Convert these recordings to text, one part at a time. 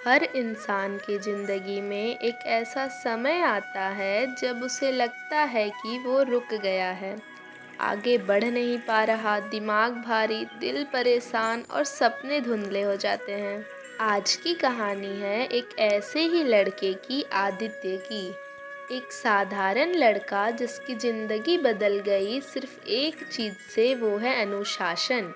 हर इंसान की ज़िंदगी में एक ऐसा समय आता है जब उसे लगता है कि वो रुक गया है, आगे बढ़ नहीं पा रहा, दिमाग भारी, दिल परेशान और सपने धुंधले हो जाते हैं। आज की कहानी है एक ऐसे ही लड़के की, आदित्य की। एक साधारण लड़का जिसकी ज़िंदगी बदल गई सिर्फ एक चीज़ से, वो है अनुशासन।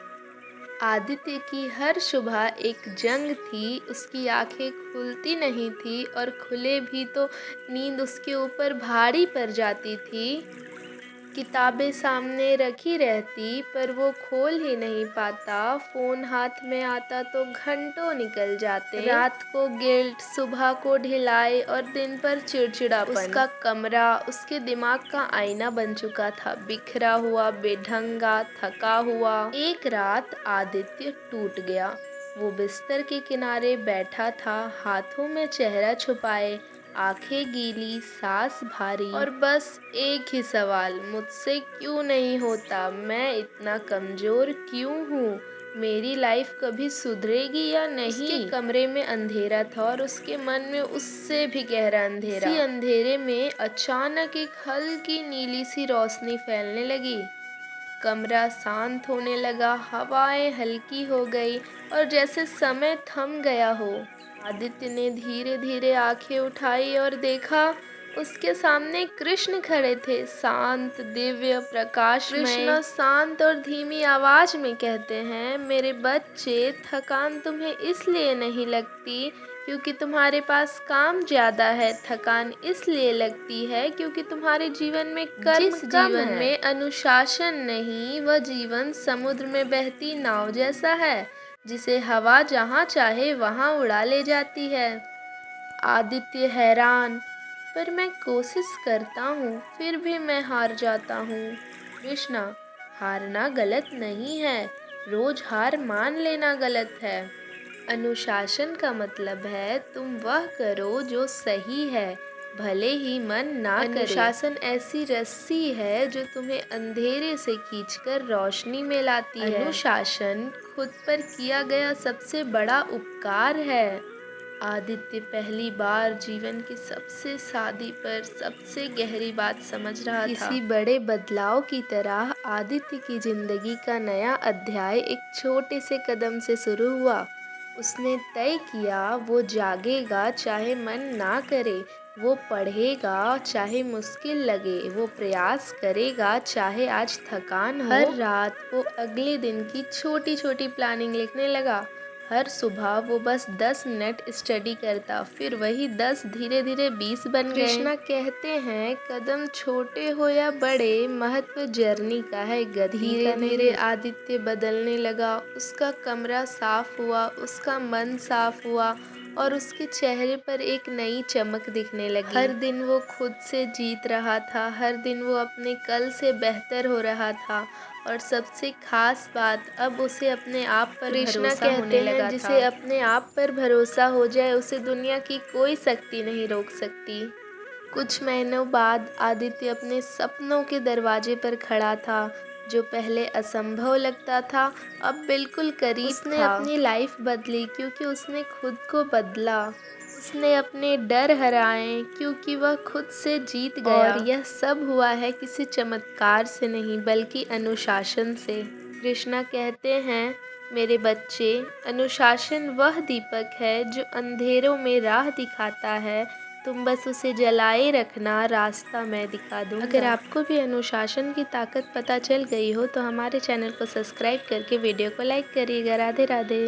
आदित्य की हर सुबह एक जंग थी, उसकी आंखें खुलती नहीं थी और खुले भी तो नींद उसके ऊपर भारी पड़ जाती थी। किताबें सामने रखी रहती पर वो खोल ही नहीं पाता। फ़ोन हाथ में आता तो घंटों निकल जाते। रात को गिल्ट, सुबह को ढिलाई और दिन पर चिड़चिड़ापन। उसका कमरा उसके दिमाग का आईना बन चुका था, बिखरा हुआ, बेढंगा, थका हुआ। एक रात आदित्य टूट गया। वो बिस्तर के किनारे बैठा था, हाथों में चेहरा छुपाए, आंखें गीली, सांस भारी और बस एक ही सवाल, मुझसे क्यों नहीं होता? मैं इतना कमज़ोर क्यों हूँ? मेरी लाइफ कभी सुधरेगी या नहीं? उसके कमरे में अंधेरा था और उसके मन में उससे भी गहरा अंधेरा। इसी अंधेरे में अचानक एक हल्की नीली सी रोशनी फैलने लगी। कमरा शांत होने लगा, हवाएं हल्की हो गई और जैसे समय थम गया हो। आदित्य ने धीरे धीरे आंखें उठाई और देखा, उसके सामने कृष्ण खड़े थे, शांत, दिव्य, प्रकाशमय। कृष्ण शांत और धीमी आवाज में कहते हैं, मेरे बच्चे, थकान तुम्हें इसलिए नहीं लगती क्योंकि तुम्हारे पास काम ज्यादा है, थकान इसलिए लगती है क्योंकि तुम्हारे जीवन में कर्म जिस जीवन में अनुशासन नहीं, वह जीवन समुद्र में बहती नाव जैसा है, जिसे हवा जहाँ चाहे वहाँ उड़ा ले जाती है। आदित्य हैरान, पर मैं कोशिश करता हूँ फिर भी मैं हार जाता हूँ। कृष्णा, हारना गलत नहीं है, रोज हार मान लेना गलत है। अनुशासन का मतलब है तुम वह करो जो सही है, भले ही मन ना करे। अनुशासन ऐसी रस्सी है जो तुम्हें अंधेरे से खींचकर रोशनी में लाती है। अनुशासन खुद पर किया गया सबसे बड़ा उपकार है। आदित्य पहली बार जीवन की सबसे सादी पर सबसे गहरी बात समझ रहा था। किसी बड़े बदलाव की तरह आदित्य की जिंदगी का नया अध्याय एक छोटे से कदम से शुरू हुआ। उसने तय किया, वो जागेगा चाहे मन ना करे, वो पढ़ेगा चाहे मुश्किल लगे, वो प्रयास करेगा चाहे आज थकान हो। हर रात वो अगले दिन की छोटी छोटी प्लानिंग लिखने लगा। हर सुबह वो बस 10 मिनट स्टडी करता, फिर वही 10 धीरे धीरे 20 बन गए। कृष्णा कहते हैं, कदम छोटे हो या बड़े, महत्व जर्नी का है, गति का नहीं। धीरे आदित्य बदलने लगा। उसका कमरा साफ हुआ, उसका मन साफ हुआ और उसके चेहरे पर एक नई चमक दिखने लगी। हर दिन वो खुद से जीत रहा था, हर दिन वो अपने कल से बेहतर हो रहा था और सबसे खास बात, अब उसे अपने आप पर भरोसा होने लगा था। जिसे अपने आप पर भरोसा हो जाए, उसे दुनिया की कोई शक्ति नहीं रोक सकती। कुछ महीनों बाद आदित्य अपने सपनों के दरवाजे पर खड़ा था। जो पहले असंभव लगता था, अब बिल्कुल करीब था। उसने अपनी लाइफ बदली क्योंकि उसने खुद को बदला। उसने अपने डर हराए क्योंकि वह खुद से जीत गया। और यह सब हुआ है किसी चमत्कार से नहीं, बल्कि अनुशासन से। कृष्णा कहते हैं, मेरे बच्चे, अनुशासन वह दीपक है जो अंधेरों में राह दिखाता है, तुम बस उसे जलाए रखना, रास्ता मैं दिखा दूंगा। अगर आपको भी अनुशासन की ताकत पता चल गई हो तो हमारे चैनल को सब्सक्राइब करके वीडियो को लाइक करिएगा। राधे राधे।